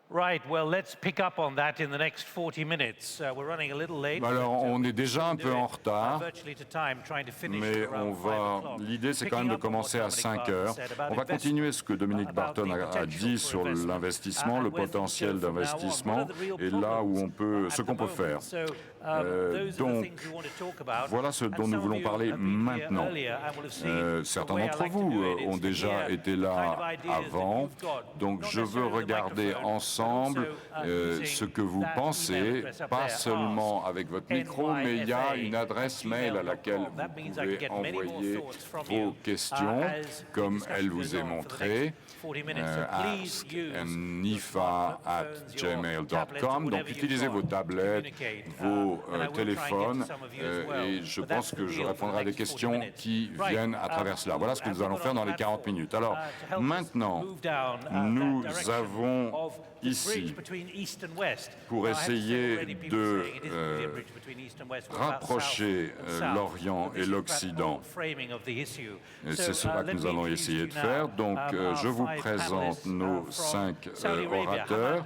Right, well, let's pick up on that in the next 40 minutes. We're running a little late. Alors, on est déjà un peu en retard, mais l'idée, c'est quand même de commencer à 5 heures. On va continuer ce que Dominique Barton a dit sur l'investissement, le potentiel d'investissement, et là où on peut, ce qu'on peut faire. Donc, voilà ce dont nous voulons parler maintenant. Certains d'entre vous ont déjà été là avant, donc je veux regarder ensemble ce que vous pensez, pas seulement avec votre micro, mais il y a une adresse mail à laquelle vous pouvez envoyer vos questions, comme elle vous est montrée. asknifa@gmail.com. Donc utilisez vos tablettes, vos téléphones, et je pense que je répondrai à des questions qui viennent à travers cela. Voilà ce que nous allons faire dans les 40 minutes. Alors maintenant, nous avons ici, pour essayer de rapprocher l'Orient et l'Occident. Et c'est cela que nous allons essayer de faire. Donc, je vous présente nos 5 orateurs.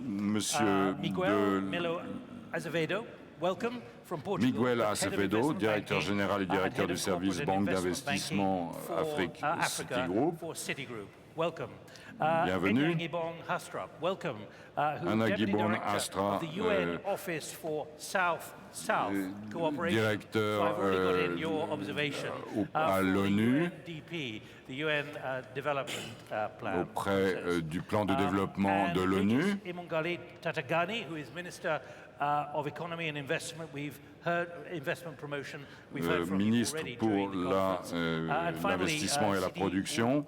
Monsieur Miguel Acevedo, directeur général et directeur du service Banque d'investissement Afrique Citigroup. Bienvenue. Anna Gibbon Astra, directeur à l'ONU auprès du plan de développement de l'ONU. Ministre pour l'investissement et la production,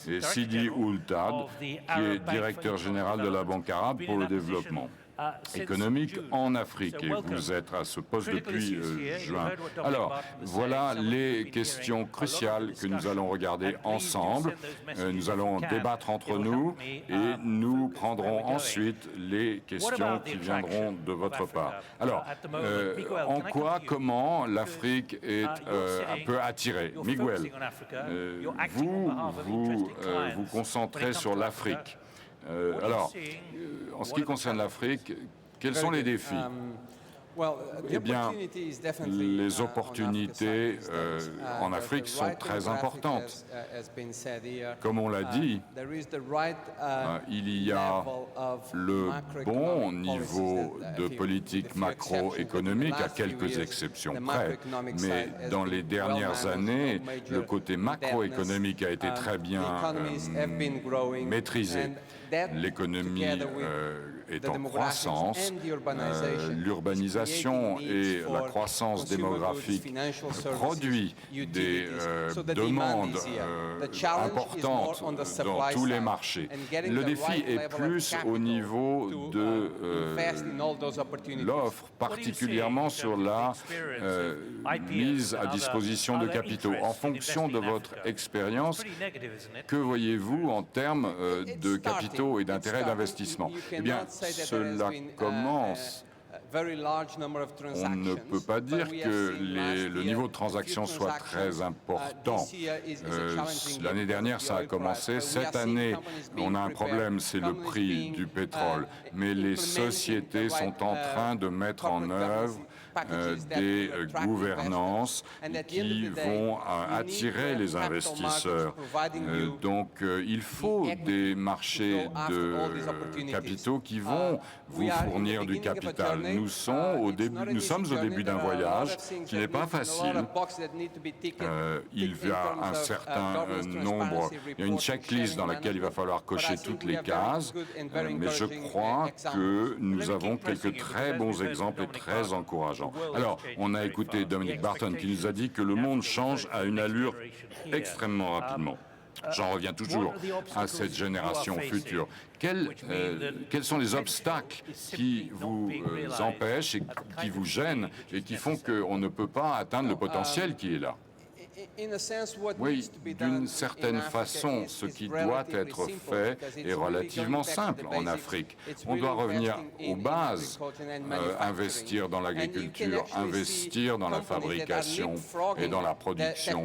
et Sidi Ould-Tad, qui est directeur général de la Banque arabe pour le développement économique en Afrique, et vous êtes à ce poste depuis juin. Alors, voilà les questions cruciales que nous allons regarder ensemble. Nous allons débattre entre nous et nous prendrons ensuite les questions qui viendront de votre part. Alors, en quoi, comment l'Afrique peut attirer? Miguel, vous concentrez sur l'Afrique. Alors, en ce qui concerne l'Afrique, quels sont les défis? Eh bien, les opportunités en Afrique sont très importantes. Comme on l'a dit, il y a le bon niveau de politique macroéconomique, à quelques exceptions près. Mais dans les dernières années, le côté macroéconomique a été très bien maîtrisé. L'économie est en croissance, l'urbanisation et la croissance démographique produit des demandes importantes dans tous les marchés. Le défi est plus au niveau de l'offre, particulièrement sur la mise à disposition de capitaux. En fonction de votre expérience, que voyez-vous en termes de capitaux et d'intérêts d'investissement? Eh bien, cela commence. On ne peut pas dire que le niveau de transaction soit très important. L'année dernière, ça a commencé. Cette année, on a un problème, c'est le prix du pétrole. Mais les sociétés sont en train de mettre en œuvre des gouvernances qui vont attirer les investisseurs. Donc, il faut des marchés de capitaux qui vont vous fournir du capital. Nous sommes au début d'un voyage qui n'est pas facile. Il y a un certain nombre, il y a une checklist dans laquelle il va falloir cocher toutes les cases, mais je crois que nous avons quelques très bons exemples et très encourageants. Alors, on a écouté Dominique Barton qui nous a dit que le monde change à une allure extrêmement rapidement. J'en reviens toujours à cette génération future. Quels sont les obstacles qui vous empêchent et qui vous gênent et qui font qu'on ne peut pas atteindre le potentiel qui est là? Oui, d'une certaine façon, ce qui doit être fait est relativement simple en Afrique. On doit revenir aux bases, investir dans l'agriculture, investir dans la fabrication et dans la production,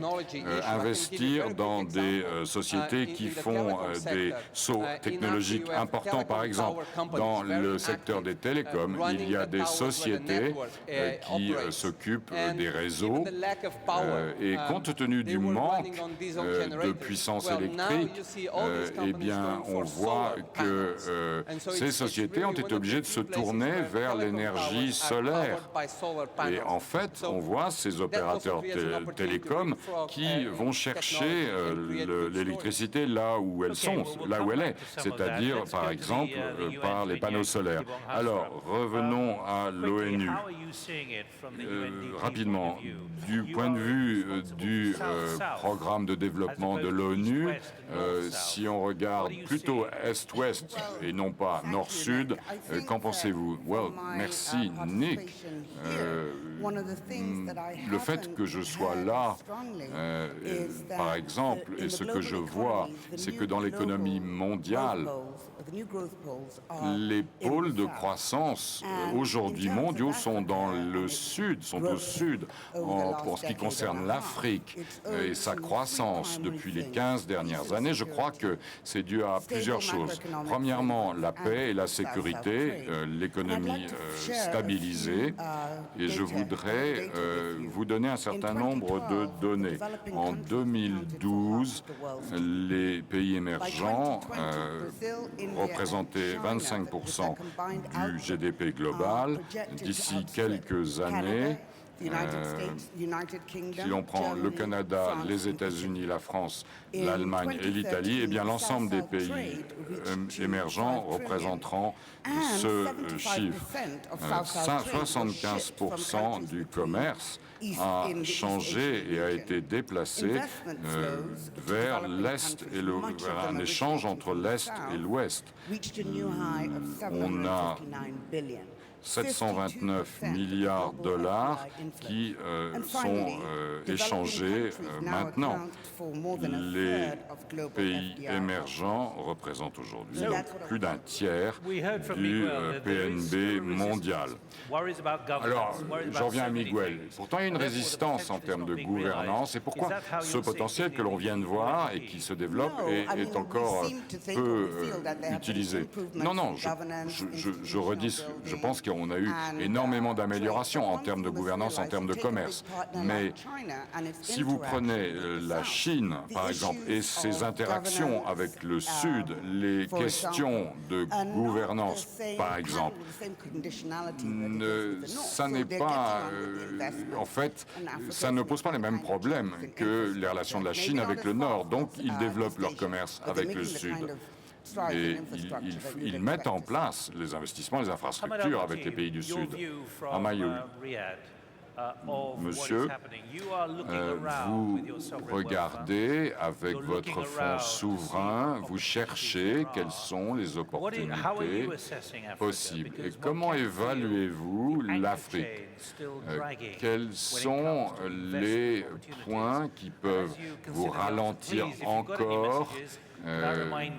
investir dans des sociétés qui font des sauts technologiques importants. Par exemple, dans le secteur des télécoms, il y a des sociétés qui s'occupent des réseaux et compte tenu du manque de puissance électrique, eh bien, on voit que ces sociétés ont été obligées de se tourner vers l'énergie solaire. Et en fait, on voit ces opérateurs télécoms qui vont chercher l'électricité là où elle est, c'est-à-dire, par exemple, par les panneaux solaires. Alors, revenons à l'ONU. Rapidement, du point de vue du programme de développement de l'ONU, si on regarde plutôt Est-Ouest et non pas Nord-Sud, qu'en pensez-vous? Merci, Nick. Le fait que je sois là, par exemple, et ce que je vois, c'est que dans l'économie mondiale, les pôles de croissance aujourd'hui mondiaux sont dans le sud, sont au sud, pour ce qui concerne l'Afrique et sa croissance depuis les 15 dernières années. Je crois que c'est dû à plusieurs choses. Premièrement, la paix et la sécurité, l'économie stabilisée, et je voudrais vous donner un certain nombre de données. En 2012, les pays émergents représentaient 25% du GDP global. D'ici quelques années, si l'on prend le Canada, les États-Unis, la France, l'Allemagne et l'Italie, eh bien l'ensemble des pays émergents représenteront ce chiffre. 75% du commerce a changé et a été déplacé vers l'Est et vers un échange entre l'Est et l'Ouest. On a 729 milliards de dollars qui sont échangés maintenant. Les pays émergents représentent aujourd'hui plus d'un tiers du PNB mondial. Alors, j'en reviens à Miguel. Pourtant, il y a une résistance en termes de gouvernance. Et pourquoi ce potentiel que l'on vient de voir et qui se développe est encore peu utilisé? Non, je redis, je pense qu'on a eu énormément d'améliorations en termes de gouvernance, en termes de commerce. Mais si vous prenez la Chine, par exemple, et ses interactions avec le Sud, les questions de gouvernance, par exemple, ça n'est pas... en fait, ça ne pose pas les mêmes problèmes que les relations de la Chine avec le Nord. Donc, ils développent leur commerce avec le Sud. Et ils mettent en place les investissements, les infrastructures avec les pays du Sud. Amayou, monsieur, vous regardez avec votre fonds souverain, vous cherchez quelles sont les opportunités possibles. Et comment évaluez-vous l'Afrique? Quels sont les points qui peuvent vous ralentir encore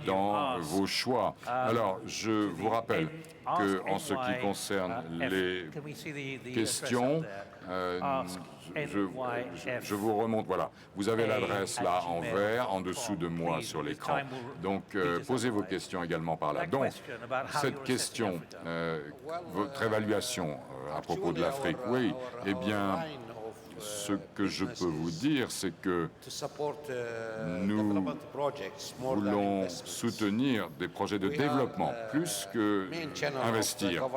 dans vos choix? Alors, je vous rappelle qu'en ce qui concerne les questions, je vous remonte, voilà. Vous avez l'adresse là en vert, en dessous de moi sur l'écran. Donc, posez vos questions également par là. Donc, cette question, votre évaluation à propos de l'Afrique, oui, eh bien, ce que je peux vous dire, c'est que nous voulons soutenir des projets de développement plus que investir.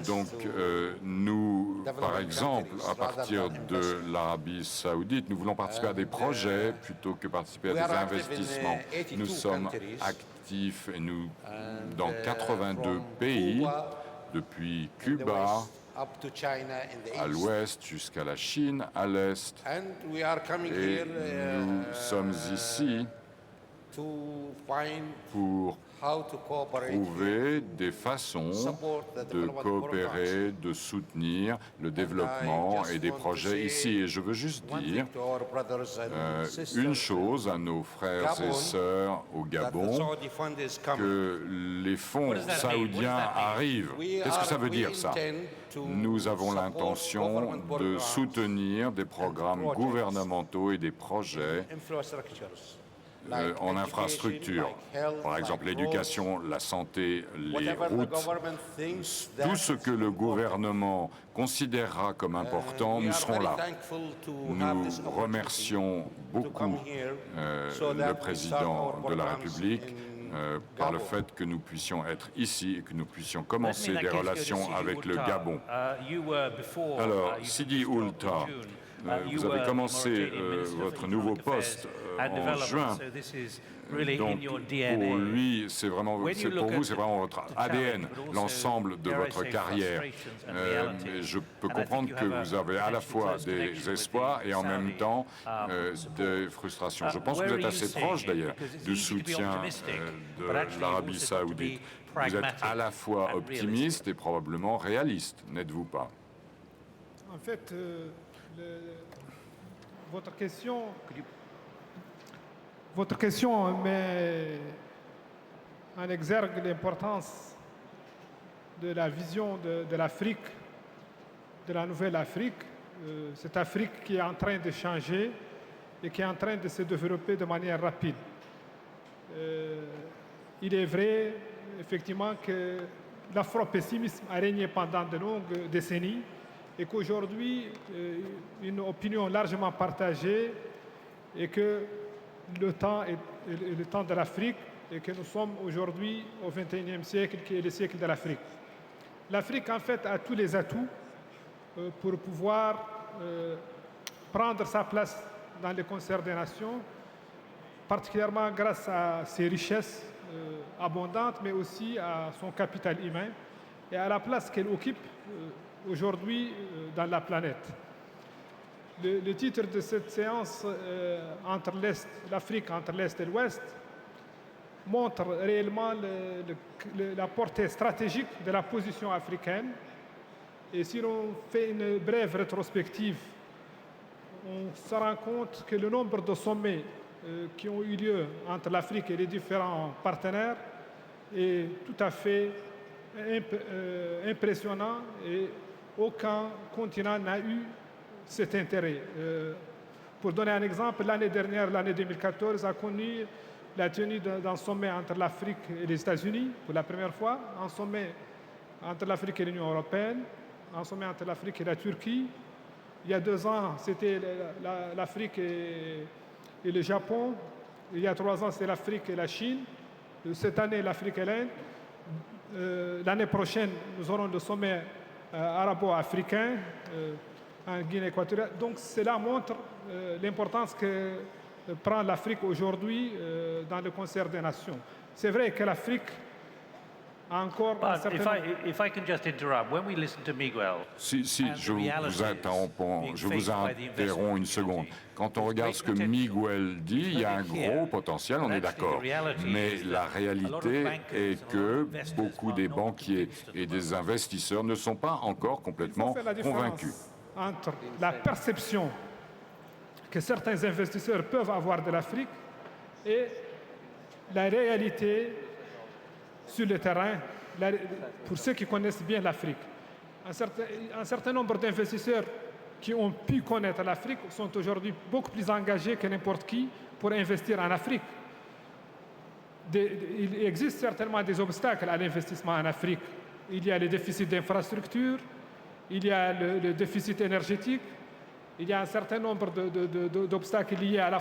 Donc, nous, par exemple, à partir de l'Arabie saoudite, nous voulons participer à des projets plutôt que participer à des investissements. Nous sommes actifs et nous, dans 82 pays, depuis Cuba, à l'ouest jusqu'à la Chine, à l'est. Et nous sommes ici pour trouver des façons de coopérer, de soutenir le développement et des projets ici. Et je veux juste dire une chose à nos frères et sœurs au Gabon, que les fonds saoudiens arrivent. Qu'est-ce que ça veut dire, ça? Nous avons l'intention de soutenir des programmes gouvernementaux et des projets en infrastructure, par exemple l'éducation, la santé, les routes, tout ce que le gouvernement considérera comme important, nous serons là. Nous remercions beaucoup le président de la République par le fait que nous puissions être ici et que nous puissions commencer des relations avec le Gabon. Alors, Sidi Ould Tah, vous avez commencé votre nouveau poste en juin. Donc, pour lui, c'est vraiment, pour vous, c'est vraiment votre ADN, l'ensemble de votre carrière. Mais je peux comprendre que vous avez à la fois des espoirs et en même temps des frustrations. Je pense que vous êtes assez proche, d'ailleurs, du soutien de l'Arabie saoudite. Vous êtes à la fois optimiste et probablement réaliste, n'êtes-vous pas? En fait, votre question met en exergue l'importance de la vision de l'Afrique, de la nouvelle Afrique, cette Afrique qui est en train de changer et qui est en train de se développer de manière rapide. Il est vrai, effectivement, que l'afro-pessimisme a régné pendant de longues décennies et qu'aujourd'hui, une opinion largement partagée est que le temps est le temps de l'Afrique et que nous sommes aujourd'hui au XXIe siècle, qui est le siècle de l'Afrique. L'Afrique, en fait, a tous les atouts pour pouvoir prendre sa place dans le concert des nations, particulièrement grâce à ses richesses abondantes, mais aussi à son capital humain et à la place qu'elle occupe aujourd'hui dans la planète. Le titre de cette séance entre l'Afrique entre l'Est et l'Ouest montre réellement la portée stratégique de la position africaine. Et si l'on fait une brève rétrospective, on se rend compte que le nombre de sommets qui ont eu lieu entre l'Afrique et les différents partenaires est tout à fait impressionnant et aucun continent n'a eu cet intérêt. Pour donner un exemple, l'année dernière, l'année 2014, a connu la tenue d'un sommet entre l'Afrique et les États-Unis pour la première fois, un sommet entre l'Afrique et l'Union européenne, un sommet entre l'Afrique et la Turquie. Il y a 2 ans, c'était l'Afrique et le Japon. Il y a 3 ans, c'était l'Afrique et la Chine. Cette année, l'Afrique et l'Inde. L'année prochaine, nous aurons le sommet arabo-africain en Guinée équatoriale. Donc cela montre l'importance que prend l'Afrique aujourd'hui dans le concert des nations. C'est vrai que l'Afrique a encore un certain... If I can just interrupt, when we listen to Miguel... Si je vous interromps une seconde. Quand on regarde ce que Miguel dit, il y a un gros potentiel, on est d'accord. Mais la réalité est que beaucoup des banquiers et des investisseurs ne sont pas encore complètement convaincus. Entre la perception que certains investisseurs peuvent avoir de l'Afrique et la réalité sur le terrain, pour ceux qui connaissent bien l'Afrique. Un certain nombre d'investisseurs qui ont pu connaître l'Afrique sont aujourd'hui beaucoup plus engagés que n'importe qui pour investir en Afrique. Il existe certainement des obstacles à l'investissement en Afrique. Il y a les déficits d'infrastructures, il y a le déficit énergétique, il y a un certain nombre d'obstacles liés à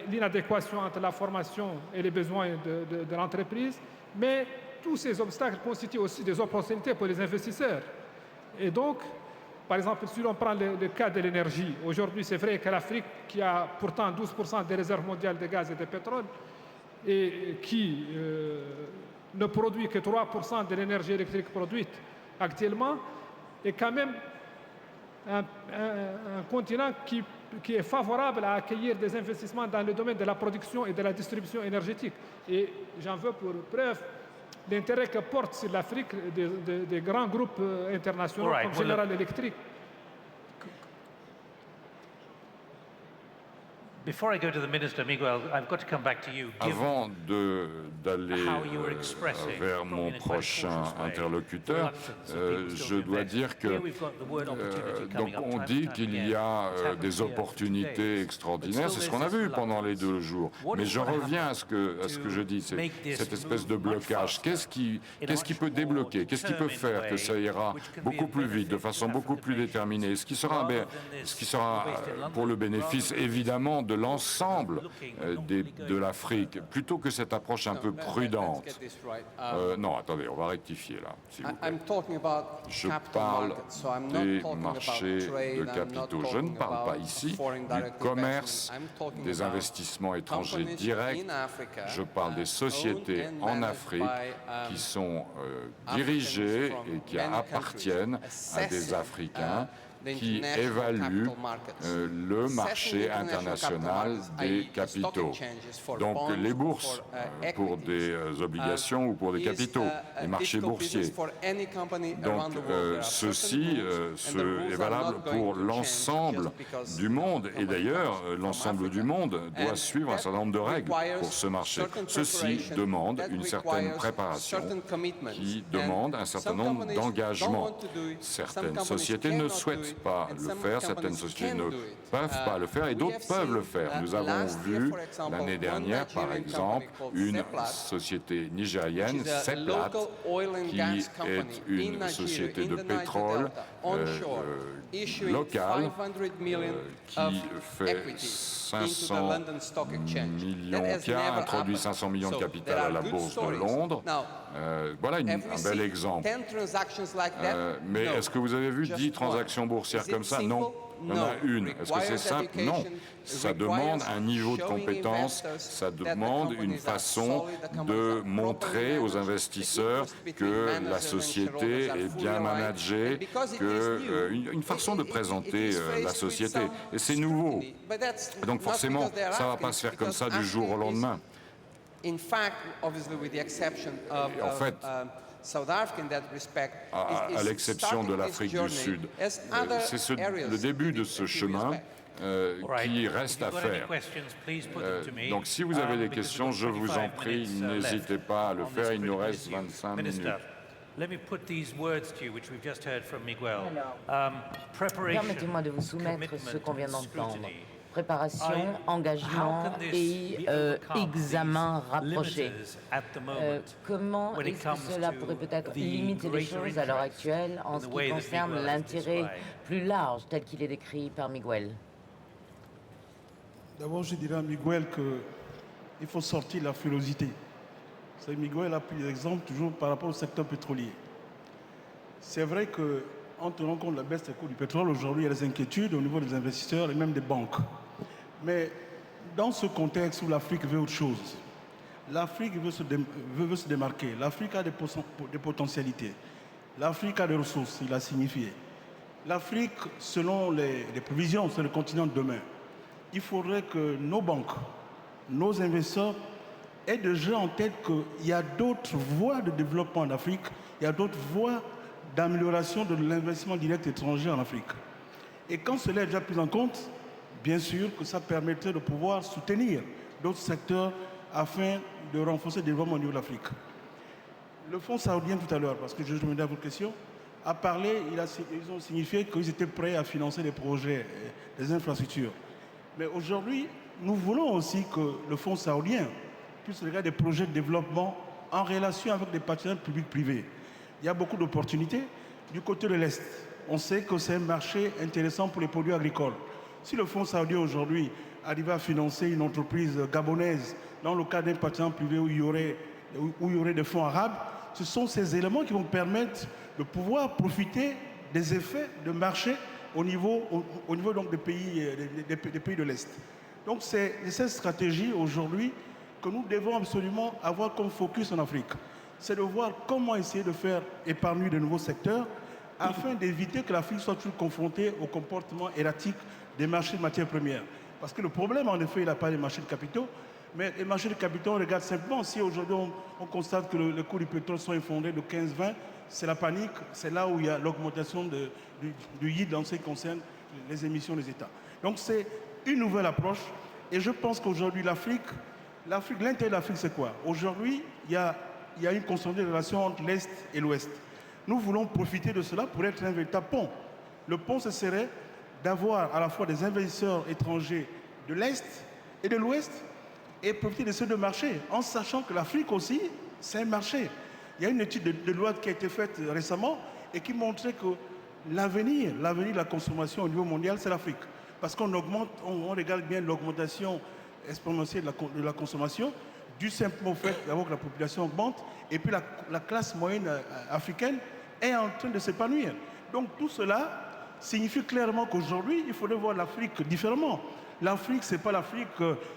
l'inadéquation entre la formation et les besoins de l'entreprise, mais tous ces obstacles constituent aussi des opportunités pour les investisseurs. Et donc, par exemple, si l'on prend le cas de l'énergie, aujourd'hui c'est vrai que l'Afrique, qui a pourtant 12% des réserves mondiales de gaz et de pétrole, et qui ne produit que 3% de l'énergie électrique produite actuellement, est quand même un continent qui est favorable à accueillir des investissements dans le domaine de la production et de la distribution énergétique. Et j'en veux pour preuve l'intérêt que portent sur l'Afrique des grands groupes internationaux comme General Electric. Before I go to the Minister, Miguel, I've got to come back to you. Avant d'aller vers mon prochain interlocuteur, je dois dire que donc on dit qu'il y a des opportunités extraordinaires, c'est ce qu'on a vu pendant les 2 jours. Mais je reviens à ce que je dis, c'est cette espèce de blocage. Qu'est-ce qui peut débloquer? Qu'est-ce qui peut faire que ça ira beaucoup plus vite, de façon beaucoup plus déterminée? Ce qui sera pour le bénéfice, évidemment, de l'ensemble de l'Afrique, plutôt que cette approche un peu prudente. Non, attendez, on va rectifier là, s'il vous plaît. Je parle des marchés de capitaux. Je ne parle pas ici du commerce, des investissements étrangers directs. Je parle des sociétés en Afrique qui sont dirigées et qui appartiennent à des Africains qui évalue le marché international des capitaux. Donc les bourses pour des obligations ou pour des capitaux, les marchés boursiers. Donc ceci est valable pour l'ensemble du monde. Et d'ailleurs, l'ensemble du monde doit suivre un certain nombre de règles pour ce marché. Ceci demande une certaine préparation qui demande un certain nombre d'engagements. Certaines sociétés ne souhaitent pas le faire, certaines sociétés ne peuvent pas le faire et d'autres peuvent le faire. Nous avons vu l'année dernière, par exemple, une société nigérienne, Seplat, qui est une société de pétrole locale qui fait 500 millions, qui a introduit 500 millions de capital à la bourse de Londres. Voilà un bel exemple. Mais est-ce que vous avez vu 10 transactions boursières comme ça? Non. Il y en a une. Est-ce que c'est simple? Non. Ça demande un niveau de compétence, ça demande une façon de montrer aux investisseurs que la société est bien managée, une façon de présenter la société. Et c'est nouveau. Donc forcément, ça ne va pas se faire comme ça du jour au lendemain. En fait, à l'exception de l'Afrique du Sud, c'est le début de ce chemin qui reste à faire. Donc si vous avez des questions, je vous en prie, n'hésitez pas à le faire, il nous reste 25 minutes. Let me put these words to you, which we've just heard from Miguel. Permettez-moi de vous soumettre ce qu'on vient d'entendre. Préparation, engagement et examen rapproché. Comment est-ce que cela pourrait peut-être limiter les choses à l'heure actuelle en ce qui concerne l'intérêt plus large tel qu'il est décrit par Miguel? D'abord, je dirais à Miguel qu'il faut sortir de la frilosité. Miguel a pris des exemples toujours par rapport au secteur pétrolier. C'est vrai qu'en tenant compte de la baisse des coûts du pétrole, aujourd'hui, il y a des inquiétudes au niveau des investisseurs et même des banques. Mais dans ce contexte où l'Afrique veut autre chose, l'Afrique veut se démarquer, l'Afrique a des potentialités, l'Afrique a des ressources, il a signifié. L'Afrique, selon les prévisions, c'est le continent de demain. Il faudrait que nos banques, nos investisseurs aient déjà en tête qu'il y a d'autres voies de développement en Afrique, il y a d'autres voies d'amélioration de l'investissement direct étranger en Afrique. Et quand cela est déjà pris en compte, bien sûr que ça permettrait de pouvoir soutenir d'autres secteurs afin de renforcer le développement au niveau de l'Afrique. Le Fonds saoudien tout à l'heure, parce que je demandais à votre question, a parlé, ils ont signifié qu'ils étaient prêts à financer des projets, des infrastructures. Mais aujourd'hui, nous voulons aussi que le Fonds saoudien puisse regarder des projets de développement en relation avec des partenaires publics-privés. Il y a beaucoup d'opportunités. Du côté de l'Est, on sait que c'est un marché intéressant pour les produits agricoles. Si le Fonds saoudien aujourd'hui arrive à financer une entreprise gabonaise dans le cadre d'un partenaire privé où il y aurait des fonds arabes, ce sont ces éléments qui vont permettre de pouvoir profiter des effets de marché au niveau donc des pays de l'Est. Donc c'est cette stratégie aujourd'hui que nous devons absolument avoir comme focus en Afrique. C'est de voir comment essayer de faire épanouir de nouveaux secteurs afin d'éviter que l'Afrique soit toujours confrontée au comportement erratique des marchés de matières premières. Parce que le problème, en effet, il n'a pas les marchés de capitaux. Mais les marchés de capitaux, on regarde simplement, si aujourd'hui on constate que les cours du pétrole sont effondrés de 15-20, c'est la panique, c'est là où il y a l'augmentation du yield en ce qui concerne les émissions des États. Donc c'est une nouvelle approche et je pense qu'aujourd'hui l'intérêt de l'Afrique c'est quoi? Aujourd'hui, il y a une consolidation de relations entre l'Est et l'Ouest. Nous voulons profiter de cela pour être un véritable pont. Le pont, ce serait d'avoir à la fois des investisseurs étrangers de l'Est et de l'Ouest et profiter de ces deux marchés, en sachant que l'Afrique aussi, c'est un marché. Il y a une étude de loi qui a été faite récemment et qui montrait que l'avenir de la consommation au niveau mondial, c'est l'Afrique. Parce qu'on regarde bien l'augmentation exponentielle de la consommation, du simple fait d'abord que la population augmente, et puis la classe moyenne africaine est en train de s'épanouir. Donc tout cela signifie clairement qu'aujourd'hui, il faudrait voir l'Afrique différemment. L'Afrique, ce n'est pas l'Afrique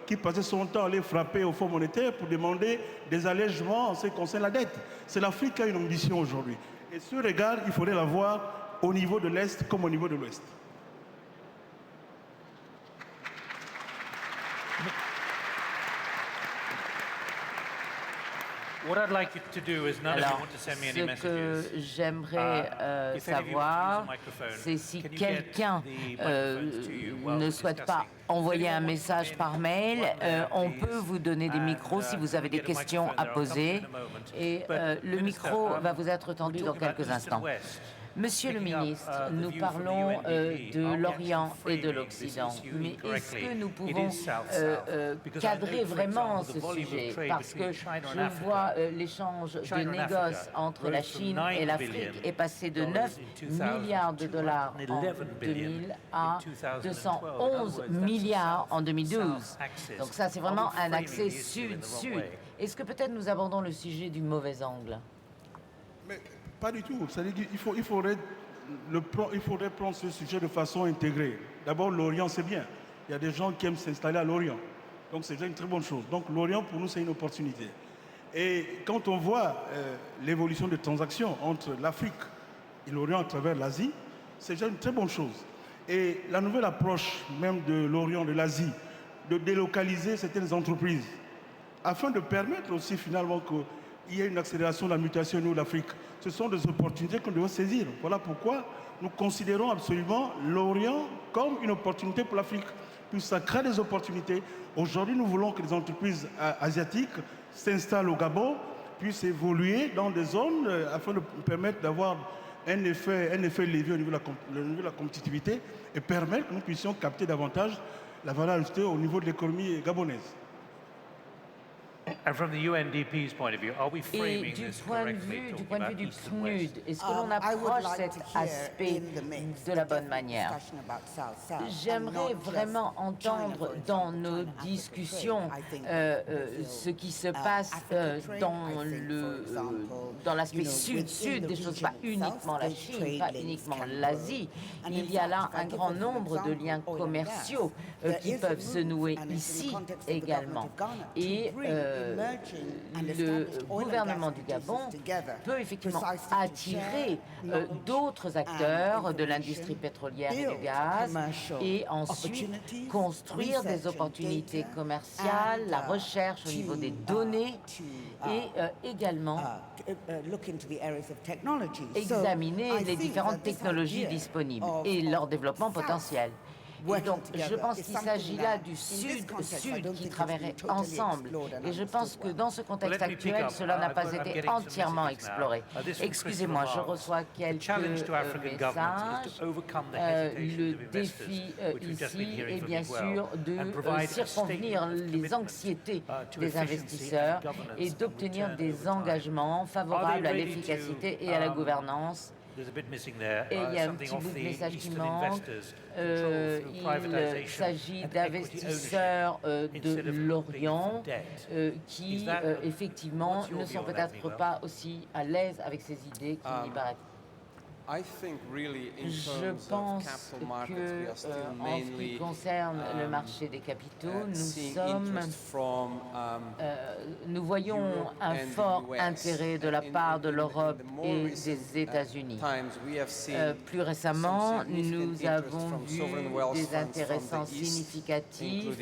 qui passait son temps à aller frapper au Fonds monétaire pour demander des allègements en ce qui concerne la dette. C'est l'Afrique qui a une ambition aujourd'hui. Et ce regard, il faudrait l'avoir au niveau de l'Est comme au niveau de l'Ouest. Alors, ce que j'aimerais savoir, c'est si quelqu'un ne souhaite pas envoyer un message par mail, on peut vous donner des micros si vous avez des questions à poser. Et le micro va vous être tendu dans quelques instants. Monsieur le ministre, nous parlons de l'Orient et de l'Occident, mais est-ce que nous pouvons cadrer vraiment ce sujet? Parce que je vois l'échange de négoces entre la Chine et l'Afrique est passé de 9 milliards de dollars en 2000 à 211 milliards en donc ça, c'est vraiment un accès sud-sud. Est-ce que peut-être nous abordons le sujet du mauvais angle? Mais pas du tout. Il faudrait prendre ce sujet de façon intégrée. D'abord, l'Orient, c'est bien. Il y a des gens qui aiment s'installer à l'Orient. Donc, c'est déjà une très bonne chose. Donc, l'Orient, pour nous, c'est une opportunité. Et quand on voit l'évolution des transactions entre l'Afrique et l'Orient à travers l'Asie, c'est déjà une très bonne chose. Et la nouvelle approche même de l'Orient, de l'Asie, de délocaliser certaines entreprises, afin de permettre aussi finalement qu'il y ait une accélération de la mutation au niveau de l'Afrique. Ce sont des opportunités qu'on doit saisir. Voilà pourquoi nous considérons absolument l'Orient comme une opportunité pour l'Afrique. Puis ça crée des opportunités. Aujourd'hui, nous voulons que les entreprises asiatiques s'installent au Gabon, puissent évoluer dans des zones afin de permettre d'avoir un effet levier au niveau de la compétitivité et permettre que nous puissions capter davantage la valeur ajoutée au niveau de l'économie gabonaise. And from the UNDP's point of view, are we Et framing du this point de correctly, vue talking about du East and West? PNUD, est-ce que l'on approche cet aspect de la bonne manière? J'aimerais vraiment entendre dans nos discussions ce qui se passe dans l'aspect sud-sud des choses, pas uniquement la Chine, pas uniquement l'Asie. Il y a là un grand nombre de liens commerciaux qui peuvent se nouer ici également. Et le gouvernement du Gabon peut effectivement attirer d'autres acteurs de l'industrie pétrolière et du gaz et ensuite construire des opportunités commerciales, la recherche au niveau des données et également examiner les différentes technologies disponibles et leur développement potentiel. Et donc, je pense qu'il s'agit là du sud-sud qui travaillerait ensemble. Et je pense que dans ce contexte actuel, cela n'a pas été entièrement exploré. Excusez-moi, je reçois quelques messages. Le défi ici est bien sûr de circonvenir les anxiétés des investisseurs et d'obtenir des engagements favorables à l'efficacité et à la gouvernance. Et il y a un petit bout de message qui manque. Il s'agit d'investisseurs de l'Orient qui, effectivement, ne sont peut-être pas aussi à l'aise avec ces idées qu'il n'y paraît. Je pense que, en ce qui concerne le marché des capitaux, nous voyons un fort intérêt de la part de l'Europe et des États-Unis. Plus récemment, nous avons vu des intéressants significatifs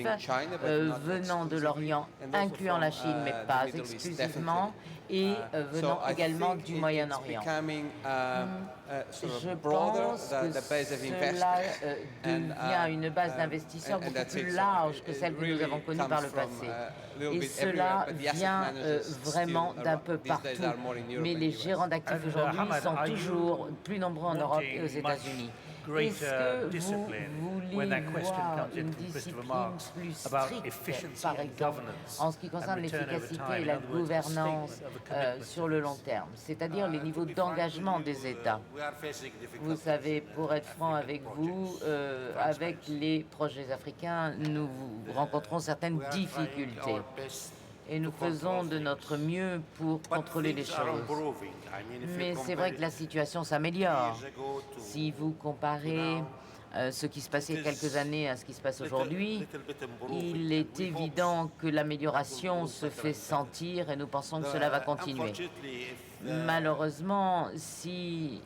venant de l'Orient, incluant la Chine, mais pas exclusivement, et venant également du Moyen-Orient. Je pense que cela devient une base d'investisseurs beaucoup plus large que celle que nous avons connue par le passé. Et cela vient vraiment d'un peu partout. Mais les gérants d'actifs aujourd'hui sont toujours plus nombreux en Europe et aux États-Unis. Est-ce que vous voulez voir une discipline plus stricte, par exemple, en ce qui concerne l'efficacité et la gouvernance sur le long terme, c'est-à-dire les niveaux d'engagement des États? Vous savez, pour être franc avec vous, avec les projets africains, nous rencontrons certaines difficultés. Et nous faisons de notre mieux pour contrôler les choses. Mais c'est vrai que la situation s'améliore. Si vous comparez ce qui se passait il y a quelques années à ce qui se passe aujourd'hui, il est évident que l'amélioration se fait sentir et nous pensons que cela va continuer. Malheureusement, si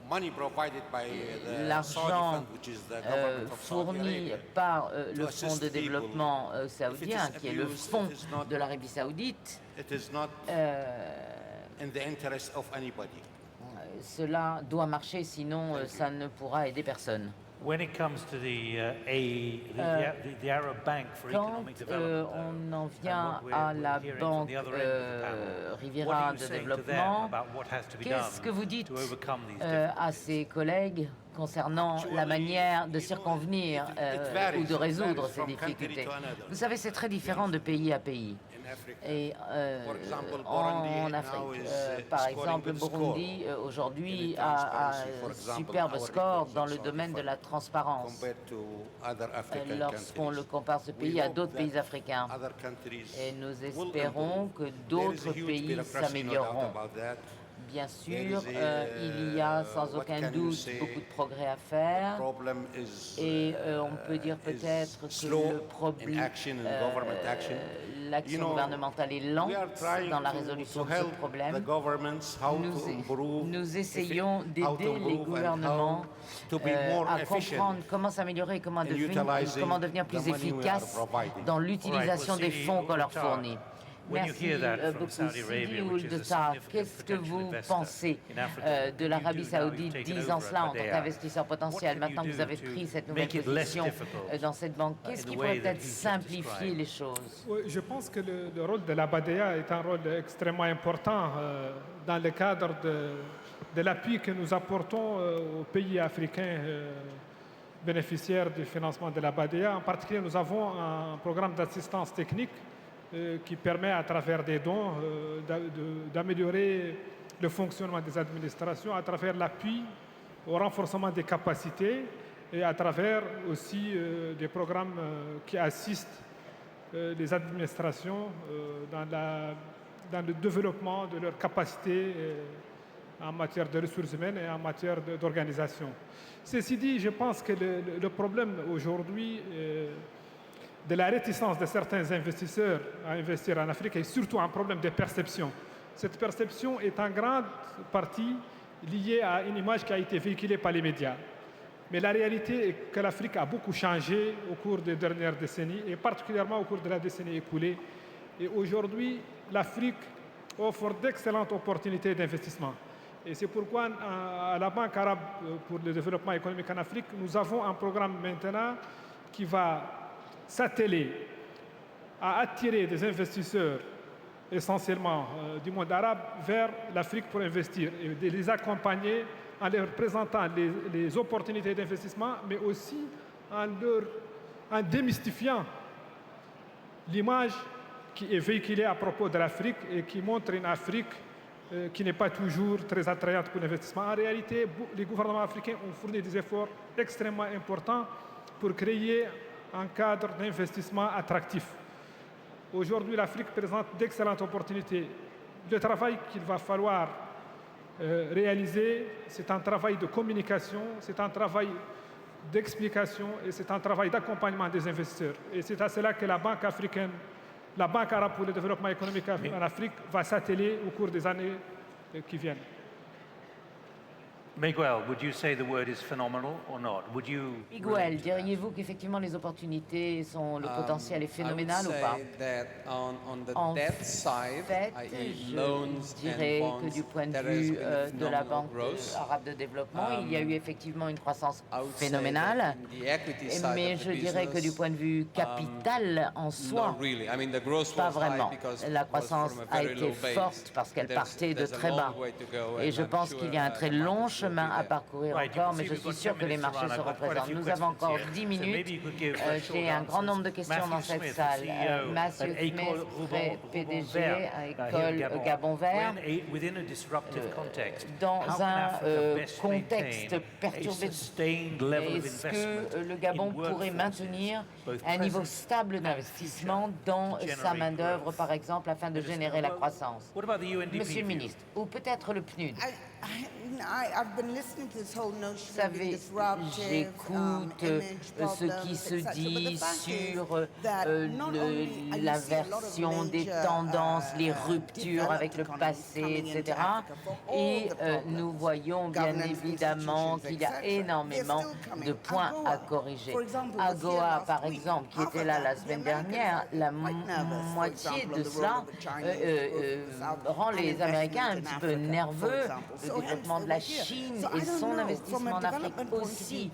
l'argent fourni par le Fonds de développement saoudien, qui est le fonds de l'Arabie saoudite, cela doit marcher, sinon ça ne pourra aider personne. When it comes to the Arab Bank for Economic Development, on en vient à la Banque Riviera de développement. Qu'est-ce que vous dites à ces collègues concernant la manière de circonvenir ou de résoudre ces difficultés? Vous savez, c'est très différent de pays à pays. Et en Afrique, par exemple, le Burundi aujourd'hui a un superbe score dans le domaine de la transparence lorsqu'on le compare ce pays à d'autres pays africains. Et nous espérons que d'autres pays s'amélioreront. Bien sûr, il y a sans aucun doute beaucoup de progrès à faire et on peut dire peut-être que le problème, l'action gouvernementale est lente dans la résolution de ce problème. Nous essayons d'aider les gouvernements à comprendre comment s'améliorer, comment devenir plus efficace dans l'utilisation des fonds qu'on leur fournit. Merci beaucoup. Sidi Ould Tah, qu'est-ce que vous pensez de l'Arabie saoudite disant cela en tant qu'investisseur potentiel, maintenant que vous avez pris cette nouvelle position dans cette banque? Qu'est-ce qui pourrait peut-être simplifier les choses? Oui, je pense que le rôle de la BADEA est un rôle extrêmement important dans le cadre de l'appui que nous apportons aux pays africains bénéficiaires du financement de la BADEA. En particulier, nous avons un programme d'assistance technique qui permet à travers des dons d'améliorer le fonctionnement des administrations à travers l'appui au renforcement des capacités et à travers aussi des programmes qui assistent les administrations dans le développement de leurs capacités en matière de ressources humaines et en matière d'organisation. Ceci dit, je pense que le problème aujourd'hui de la réticence de certains investisseurs à investir en Afrique est surtout un problème de perception. Cette perception est en grande partie liée à une image qui a été véhiculée par les médias. Mais la réalité est que l'Afrique a beaucoup changé au cours des dernières décennies, et particulièrement au cours de la décennie écoulée. Et aujourd'hui, l'Afrique offre d'excellentes opportunités d'investissement. Et c'est pourquoi, à la Banque arabe pour le développement économique en Afrique, nous avons un programme maintenant qui va s'atteler à attirer des investisseurs essentiellement du monde arabe vers l'Afrique pour investir et de les accompagner en leur présentant les opportunités d'investissement, mais aussi en démystifiant l'image qui est véhiculée à propos de l'Afrique et qui montre une Afrique qui n'est pas toujours très attrayante pour l'investissement. En réalité, les gouvernements africains ont fourni des efforts extrêmement importants pour créer un cadre d'investissement attractif. Aujourd'hui, l'Afrique présente d'excellentes opportunités. Le travail qu'il va falloir réalisé, c'est un travail de communication, c'est un travail d'explication et c'est un travail d'accompagnement des investisseurs. Et c'est à cela que la Banque africaine, la Banque arabe pour le développement économique en Afrique va s'atteler au cours des années qui viennent. Miguel, would you say the word is phenomenal or not? Would you Miguel, diriez-vous qu'effectivement les opportunités sont, le potentiel est phénoménal ou pas? En fait, je dirais que du point de vue de la Banque arabe de développement, il y a eu effectivement une croissance phénoménale, mais je dirais que du point de vue capital en soi, pas vraiment. La croissance a été forte parce qu'elle partait de très bas. Et je pense qu'il y a un très long chemin à parcourir encore, mais je suis sûr que les marchés seront présents. Nous avons encore 10 minutes. J'ai un grand nombre de questions dans cette salle. Matthew Smith, PDG à École Gabon Vert. Dans un contexte perturbé, est-ce que le Gabon pourrait maintenir un niveau stable d'investissement dans sa main-d'œuvre, par exemple, afin de générer la croissance? Monsieur le ministre, ou peut-être le PNUD. Vous savez, j'écoute ce qui se dit sur l'inversion des tendances, les ruptures avec le passé, etc. Et nous voyons bien évidemment qu'il y a énormément de points à corriger. AGOA, par exemple, qui était là la semaine dernière, la moitié de cela rend les Américains un petit peu nerveux. Le développement de la Chine et son investissement en Afrique aussi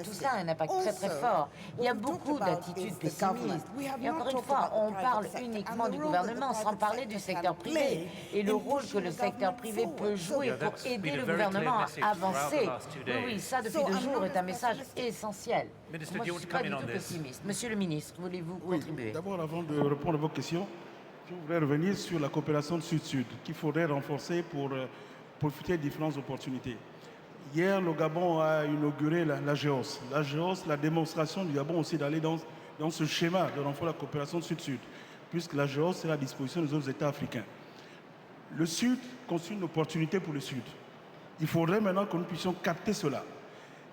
tout ça a un impact très très fort. Il y a beaucoup d'attitudes pessimistes. Et encore une fois, on parle uniquement du gouvernement sans parler du secteur privé et le rôle que le secteur privé peut jouer pour aider le gouvernement à avancer. Oui, ça depuis 2 jours est un message essentiel. Moi, je ne suis pas du tout pessimiste. Monsieur le ministre, voulez-vous contribuer? D'abord, avant de répondre à vos questions, je voudrais revenir sur la coopération Sud-Sud qu'il faudrait renforcer pour profiter de différentes opportunités. Hier, le Gabon a inauguré la GEOS. La GEOS, la démonstration du Gabon aussi d'aller dans ce schéma de renfort de la coopération Sud-Sud, puisque la GEOS est à la disposition des autres États africains. Le Sud constitue une opportunité pour le Sud. Il faudrait maintenant que nous puissions capter cela.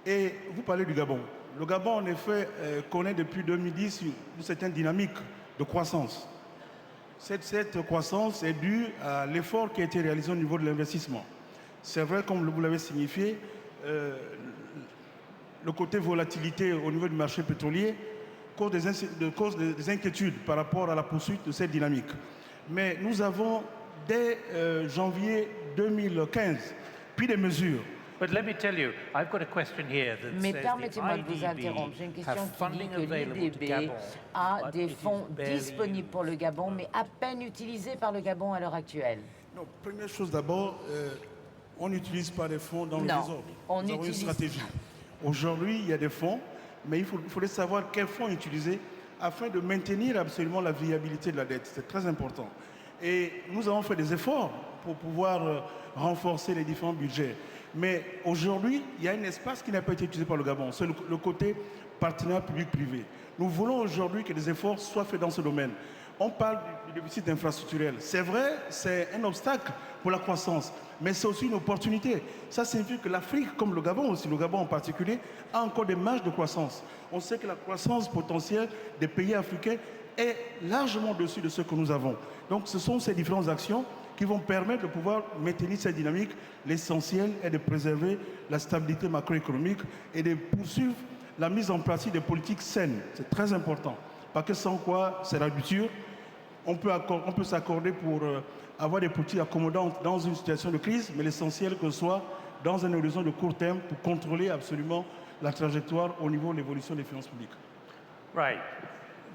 Et vous parlez du Gabon. Le Gabon, en effet, connaît depuis 2010 une certaine dynamique de croissance. Cette croissance est due à l'effort qui a été réalisé au niveau de l'investissement. C'est vrai, comme vous l'avez signifié, le côté volatilité au niveau du marché pétrolier cause des inquiétudes par rapport à la poursuite de cette dynamique. Mais nous avons, dès janvier 2015, pris des mesures. Mais permettez-moi de vous interrompre. J'ai une question qui dit que l'IDB a des fonds disponibles pour le Gabon, mais à peine utilisés par le Gabon à l'heure actuelle. Non, première chose d'abord, on n'utilise pas des fonds dans le désordre. Nous avons une stratégie. Aujourd'hui, il y a des fonds, mais il faudrait savoir quels fonds utiliser afin de maintenir absolument la viabilité de la dette. C'est très important. Et nous avons fait des efforts pour pouvoir renforcer les différents budgets. Mais aujourd'hui, il y a un espace qui n'a pas été utilisé par le Gabon. C'est le côté partenariat public-privé. Nous voulons aujourd'hui que des efforts soient faits dans ce domaine. On parle du déficit infrastructurel. C'est vrai, c'est un obstacle pour la croissance, mais c'est aussi une opportunité. Ça signifie que l'Afrique, comme le Gabon aussi, le Gabon en particulier, a encore des marges de croissance. On sait que la croissance potentielle des pays africains est largement au-dessus de ce que nous avons. Donc ce sont ces différentes actions qui vont permettre de pouvoir maintenir cette dynamique. L'essentiel est de préserver la stabilité macroéconomique et de poursuivre la mise en pratique des politiques saines. C'est très important, parce que sans quoi c'est la rupture. On peut s'accorder pour avoir des politiques accommodantes dans une situation de crise, mais l'essentiel que ce soit dans un horizon de court terme pour contrôler absolument la trajectoire au niveau de l'évolution des finances publiques. Right.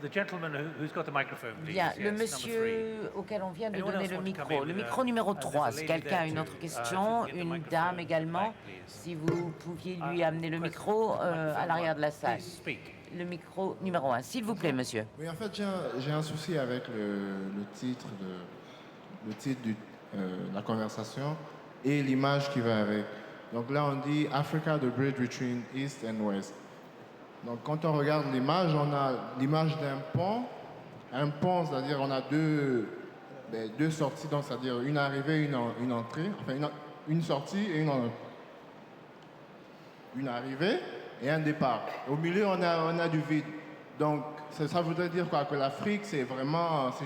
The gentleman who's got the microphone, please. Bien, le monsieur auquel on vient de donner le micro numéro 3. Si quelqu'un a une autre question, une dame également, si vous pouviez lui amener le micro à l'arrière de la salle. Le micro numéro 1, s'il vous plaît, monsieur. Oui, en fait, j'ai un souci avec le titre de la conversation et l'image qui va avec. Donc là, on dit Africa, the bridge between East and West. Donc quand on regarde l'image, on a l'image d'un pont. Un pont, c'est-à-dire on a deux sorties, donc c'est-à-dire une arrivée, une entrée. Enfin, une sortie et une arrivée et un départ. Au milieu, on a du vide. Donc, ça voudrait dire quoi? Que l'Afrique, c'est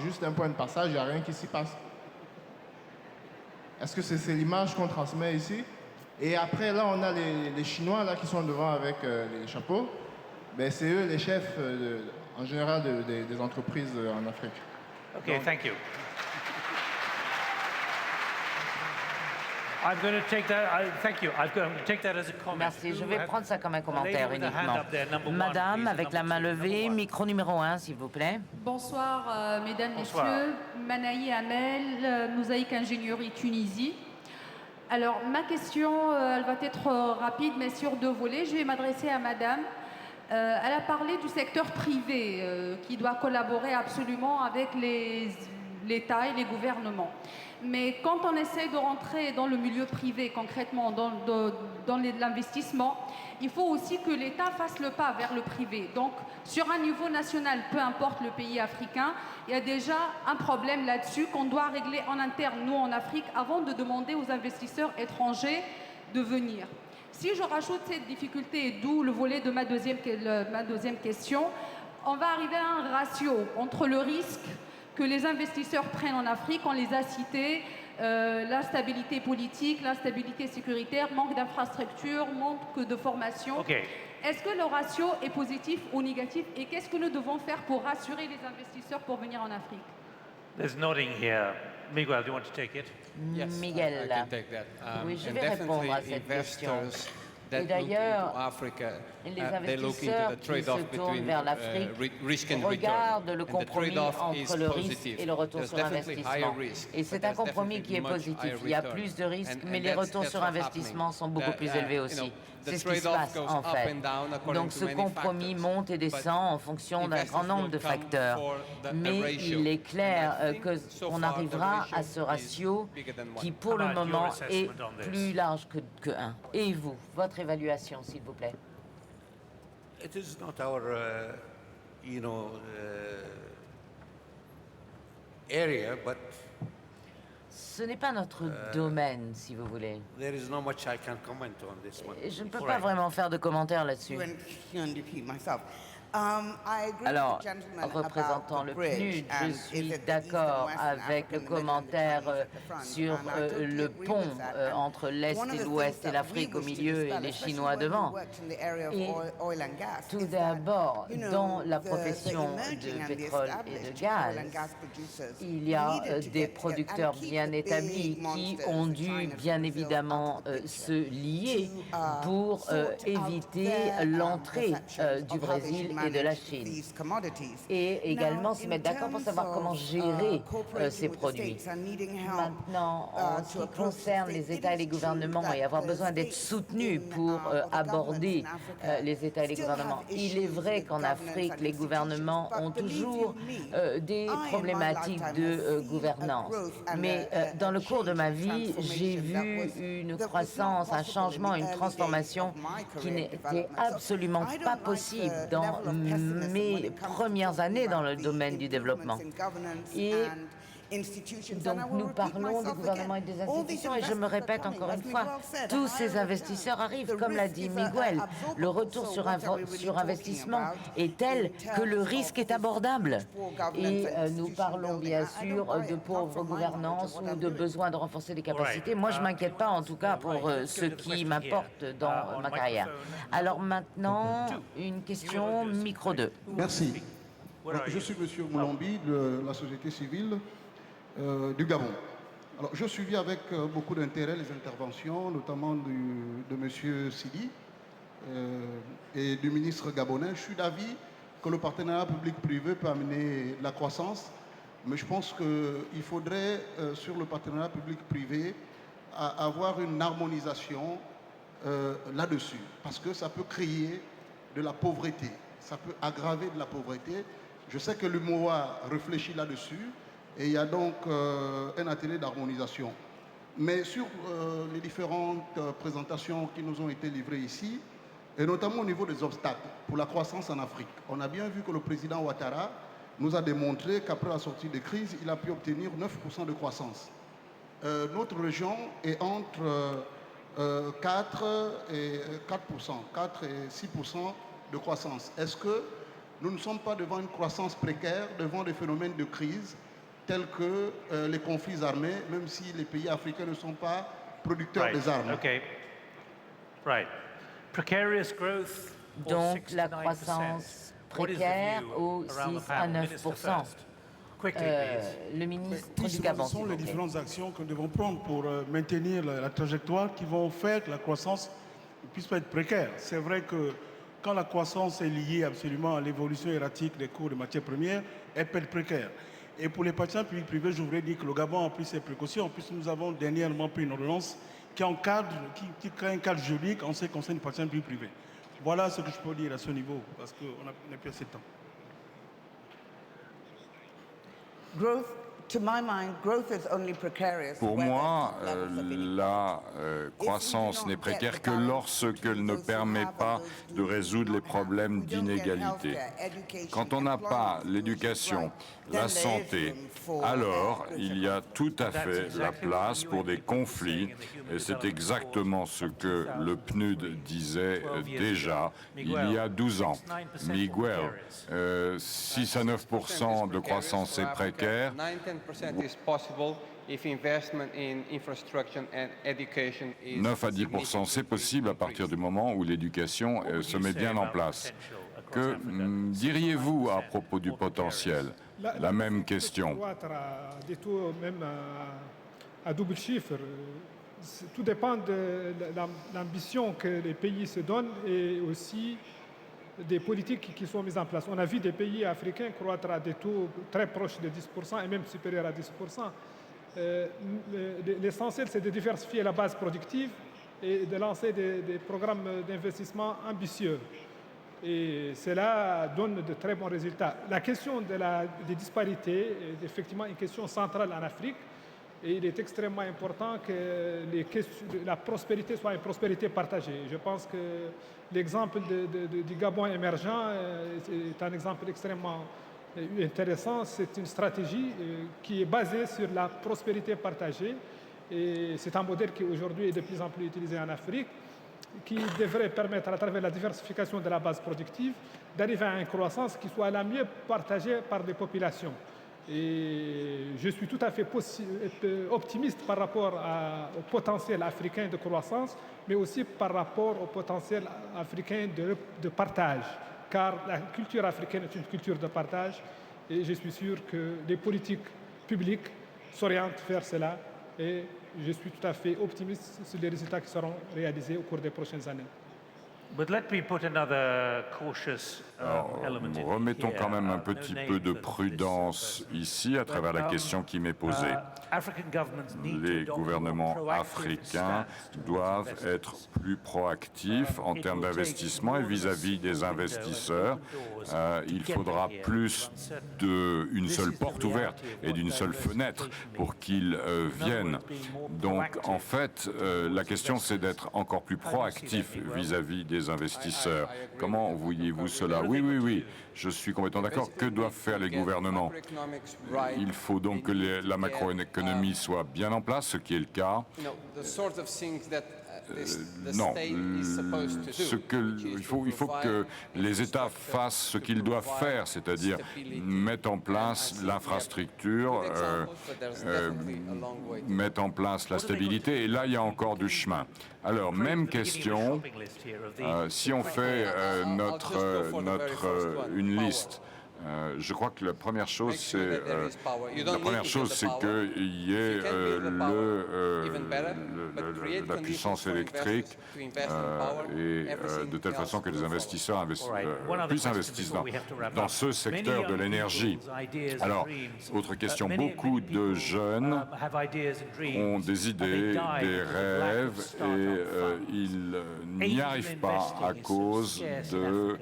juste un point de passage, il n'y a rien qui s'y passe. Est-ce que c'est l'image qu'on transmet ici? Et après, là, on a les Chinois là, qui sont devant avec les chapeaux. Ben, c'est eux les chefs, en général, des entreprises en Afrique. Okay, thank you. I'm going to take that. Thank you. I'm going to take that as a comment. Merci, je vais prendre ça comme un commentaire uniquement. Madame, avec la main levée, micro numéro 1, s'il vous plaît. Bonsoir, mesdames, messieurs. Manaï Amel, Mosaïque Ingénierie Tunisie. Alors, ma question, elle va être rapide, mais sur 2 volets. Je vais m'adresser à madame. Elle a parlé du secteur privé qui doit collaborer absolument avec l'État et les gouvernements. Mais quand on essaie de rentrer dans le milieu privé, concrètement dans l'investissement, il faut aussi que l'État fasse le pas vers le privé. Donc, sur un niveau national, peu importe le pays africain, il y a déjà un problème là-dessus qu'on doit régler en interne, nous en Afrique, avant de demander aux investisseurs étrangers de venir. Si je rajoute cette difficulté, d'où le volet de ma deuxième question, on va arriver à un ratio entre le risque que les investisseurs prennent en Afrique, on les a cités, l'instabilité politique, l'instabilité sécuritaire, manque d'infrastructures, manque de formation. Okay. Est-ce que le ratio est positif ou négatif et qu'est-ce que nous devons faire pour rassurer les investisseurs pour venir en Afrique? There's nodding here. Miguel, do you want to take it? Miguel, I can take that. oui, je vais répondre à cette question. Et d'ailleurs, les investisseurs qui se tournent vers l'Afrique regardent le compromis entre le risque et le retour sur investissement. Et c'est un compromis qui est positif. Il y a plus de risques, mais les retours sur investissement sont beaucoup plus élevés aussi. C'est ce qui se passe en fait. Donc ce compromis monte et descend en fonction d'un grand nombre de facteurs. Mais il est clair qu'on arrivera à ce ratio qui pour le moment est plus large que 1. Et vous, votre évaluation, s'il vous plaît. It is not our, area, but ce n'est pas notre domaine, si vous voulez. there is not much I can comment on this one. Et je ne peux pas vraiment faire de commentaires là-dessus. Alors, représentant le PNUD, je suis d'accord avec le commentaire sur le pont entre l'Est et l'Ouest et l'Afrique au milieu et les Chinois devant. Et tout d'abord, dans la profession de pétrole et de gaz, il y a des producteurs bien établis qui ont dû bien évidemment se lier pour éviter l'entrée du Brésil et de la Chine. Et également se mettre d'accord pour savoir comment gérer ces produits. Maintenant, en ce qui concerne les États et les gouvernements et avoir besoin d'être soutenus pour aborder les États et les gouvernements, il est vrai qu'en Afrique, les gouvernements ont toujours des problématiques de gouvernance. Mais dans le cours de ma vie, j'ai vu une croissance, un changement, une transformation qui n'était absolument pas possible dans mes premières années dans le domaine du développement. Et donc nous parlons des gouvernements et des institutions et je me répète encore une fois, tous ces investisseurs arrivent, comme l'a dit Miguel, le retour sur investissement est tel que le risque est abordable. Et nous parlons bien sûr de pauvre gouvernance ou de besoin de renforcer les capacités. Moi je ne m'inquiète pas en tout cas pour ce qui m'importe dans ma carrière. Alors maintenant, une question micro 2. Merci. Je suis M. Moulambi de la société civile du Gabon. Alors, je suivis avec beaucoup d'intérêt les interventions, notamment de M. Sidi et du ministre gabonais. Je suis d'avis que le partenariat public-privé peut amener la croissance, mais je pense qu'il faudrait, sur le partenariat public-privé, avoir une harmonisation là-dessus, parce que ça peut créer de la pauvreté, ça peut aggraver de la pauvreté. Je sais que l'UMOA réfléchit là-dessus, et il y a donc un atelier d'harmonisation. Mais sur les différentes présentations qui nous ont été livrées ici, et notamment au niveau des obstacles pour la croissance en Afrique, on a bien vu que le président Ouattara nous a démontré qu'après la sortie de crise, il a pu obtenir 9% de croissance. notre région est entre 4 et 6% de croissance. Est-ce que nous ne sommes pas devant une croissance précaire, devant des phénomènes de crise tels que les conflits armés, même si les pays africains ne sont pas producteurs des armes? Okay. Right. Precarious growth. Donc la croissance précaire au 6 à 9%. Le ministre du Gabon. Ce sont les différentes actions que nous devons prendre pour maintenir la trajectoire qui vont faire que la croissance ne puisse pas être précaire. C'est vrai que quand la croissance est liée absolument à l'évolution erratique des cours de matières premières, elle peut être précaire. Et pour les partenaires publics privés, je voudrais dire que le Gabon a pris ses précautions, puisque nous avons dernièrement pris une ordonnance qui crée un cadre juridique en ce qui concerne les partenaires publics privés. Voilà ce que je peux dire à ce niveau, parce qu'on n'a plus assez de temps. Pour moi, la croissance n'est précaire que lorsqu'elle ne permet pas de résoudre les problèmes d'inégalité. Quand on n'a pas l'éducation, la santé, alors il y a tout à fait la place pour des conflits, et c'est exactement ce que le PNUD disait déjà il y a 12 ans. Miguel, 6 à 9% de croissance est précaire. 9 à 10%, c'est possible à partir du moment où l'éducation se met bien en place. Que diriez-vous à propos du potentiel? La même question. Des taux même à double chiffre. Tout dépend de l'ambition que les pays se donnent et aussi des politiques qui sont mises en place. On a vu des pays africains croître à des taux très proches de 10% et même supérieurs à 10%. L'essentiel, c'est de diversifier la base productive et de lancer des programmes d'investissement ambitieux. Et cela donne de très bons résultats. La question des disparités est effectivement une question centrale en Afrique. Et il est extrêmement important que la prospérité soit une prospérité partagée. Je pense que l'exemple du Gabon émergent est un exemple extrêmement intéressant. C'est une stratégie qui est basée sur la prospérité partagée. Et c'est un modèle qui aujourd'hui est de plus en plus utilisé en Afrique, qui devrait permettre, à travers la diversification de la base productive, d'arriver à une croissance qui soit la mieux partagée par les populations. Et je suis tout à fait optimiste par rapport au potentiel africain de croissance, mais aussi par rapport au potentiel africain de partage, car la culture africaine est une culture de partage, et je suis sûr que les politiques publiques s'orientent vers cela, et je suis tout à fait optimiste sur les résultats qui seront réalisés au cours des prochaines années. Remettons quand même un petit peu de prudence ici à travers la question qui m'est posée. Les gouvernements africains doivent être plus proactifs en termes d'investissement et vis-à-vis des investisseurs. Il faudra plus d'une seule porte ouverte et d'une seule fenêtre pour qu'ils viennent. Donc, en fait, la question, c'est d'être encore plus proactif vis-à-vis des investisseurs. Comment voyez-vous cela? Oui, je suis complètement d'accord. Que doivent faire les gouvernements? Il faut donc que la macroéconomie soit bien en place, ce qui est le cas. Non, il faut que les États fassent ce qu'ils doivent faire, c'est-à-dire mettre en place l'infrastructure, mettre en place la stabilité, et là, il y a encore du chemin. Alors, même question, si on fait une liste, je crois que la première chose, c'est qu'il y ait la puissance électrique et de telle façon que les investisseurs puissent investir dans ce secteur de l'énergie. Alors, autre question, beaucoup de jeunes ont des idées, des rêves et ils n'y arrivent pas à cause de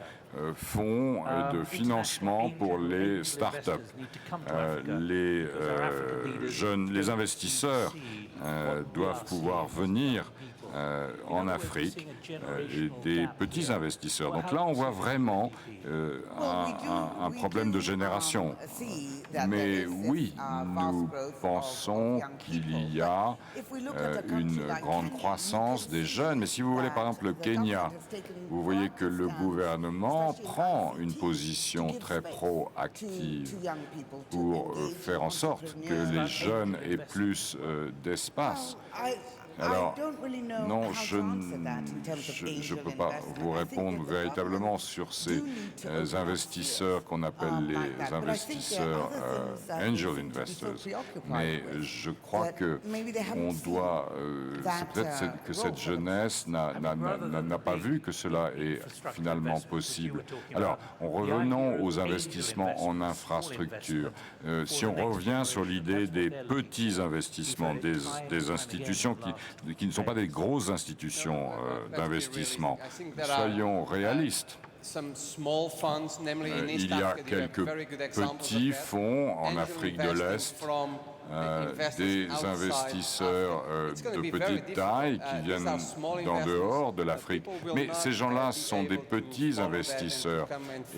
fonds de financement pour les start-up. Les investisseurs doivent pouvoir venir en Afrique et des petits investisseurs. Donc là, on voit vraiment un problème de génération. Mais oui, nous pensons qu'il y a une grande croissance des jeunes. Mais si vous voulez, par exemple, le Kenya, vous voyez que le gouvernement prend une position très proactive pour faire en sorte que les jeunes aient plus d'espace. Alors, non, je ne peux pas vous répondre véritablement sur ces investisseurs qu'on appelle les investisseurs angel investors, mais je crois que on doit, c'est peut-être que cette jeunesse n'a pas vu que cela est finalement possible. Alors, revenons aux investissements en infrastructure. Si on revient sur l'idée des petits investissements, des institutions qui ne sont pas des grosses institutions d'investissement. Soyons réalistes. Il y a quelques petits fonds en Afrique de l'Est, des investisseurs de petite taille qui viennent d'en dehors de l'Afrique. Mais ces gens-là sont des petits investisseurs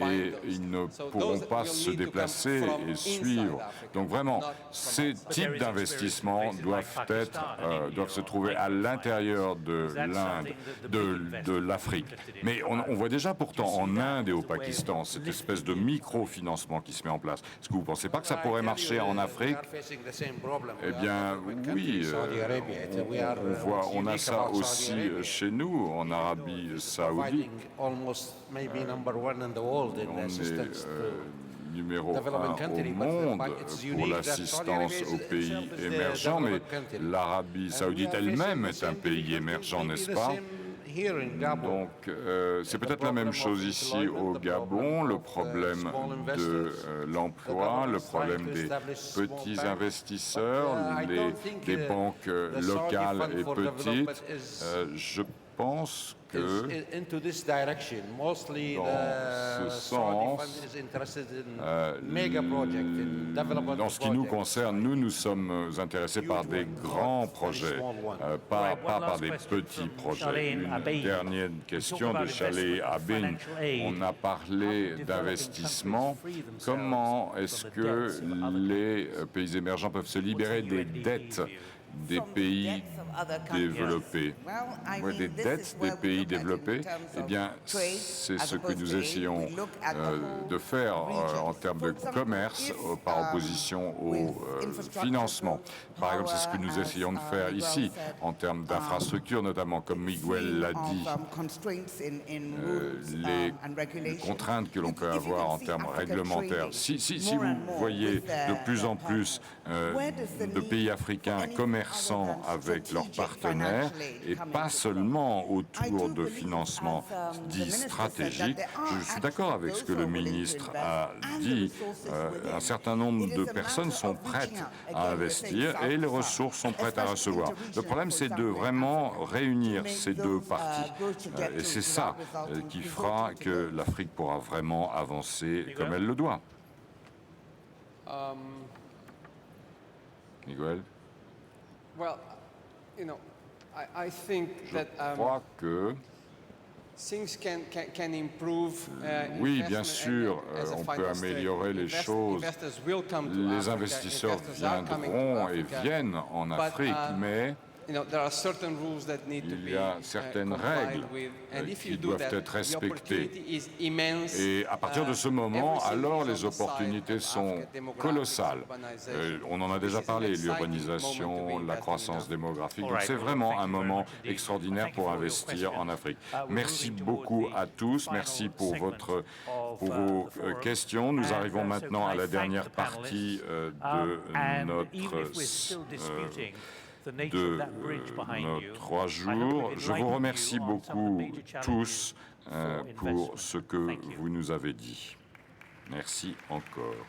et ils ne pourront pas se déplacer et suivre. Donc vraiment, ces types d'investissements doivent se trouver à l'intérieur de l'Inde, de l'Afrique. Mais on voit déjà pourtant en Inde et au Pakistan cette espèce de microfinancement qui se met en place. Est-ce que vous ne pensez pas que ça pourrait marcher en Afrique? Eh bien, oui, on a ça aussi chez nous, en Arabie Saoudite. On est numéro 1 au monde pour l'assistance aux pays émergents, mais l'Arabie Saoudite elle-même est un pays émergent, n'est-ce pas? Donc, c'est peut-être la même chose ici au Gabon, le problème de l'emploi, le problème des petits investisseurs, des banques locales et petites. Je pense que dans ce sens, en ce qui nous concerne, nous sommes intéressés par des grands projets, pas par des petits projets. Une dernière question de Chalet Abin. On a parlé d'investissement. Comment est-ce que les pays émergents peuvent se libérer des dettes des pays développés? Des dettes des pays développés, eh bien, c'est ce que nous essayons de faire en termes de commerce par opposition au financement. Par exemple, c'est ce que nous essayons de faire ici, en termes d'infrastructures, notamment, comme Miguel l'a dit, les contraintes que l'on peut avoir en termes réglementaires. Si vous voyez de plus en plus de pays africains commerçant avec leurs partenaires, et pas seulement autour de financements dits stratégiques, je suis d'accord avec ce que le ministre a dit. Un certain nombre de personnes sont prêtes à investir et les ressources sont prêtes à recevoir. Le problème, c'est de vraiment réunir ces deux parties. Et c'est ça qui fera que l'Afrique pourra vraiment avancer comme elle le doit. Miguel? Je crois que oui, bien sûr, on peut améliorer les choses. Les investisseurs viendront et viennent en Afrique, mais il y a certaines règles qui doivent être respectées. Et à partir de ce moment, alors les opportunités sont colossales. On en a déjà parlé, l'urbanisation, la croissance démographique. Donc c'est vraiment un moment extraordinaire pour investir en Afrique. Merci beaucoup à tous. Merci pour vos questions. Nous arrivons maintenant à la dernière partie de nos 3 jours. Je vous remercie beaucoup tous pour ce que vous nous avez dit. Merci encore.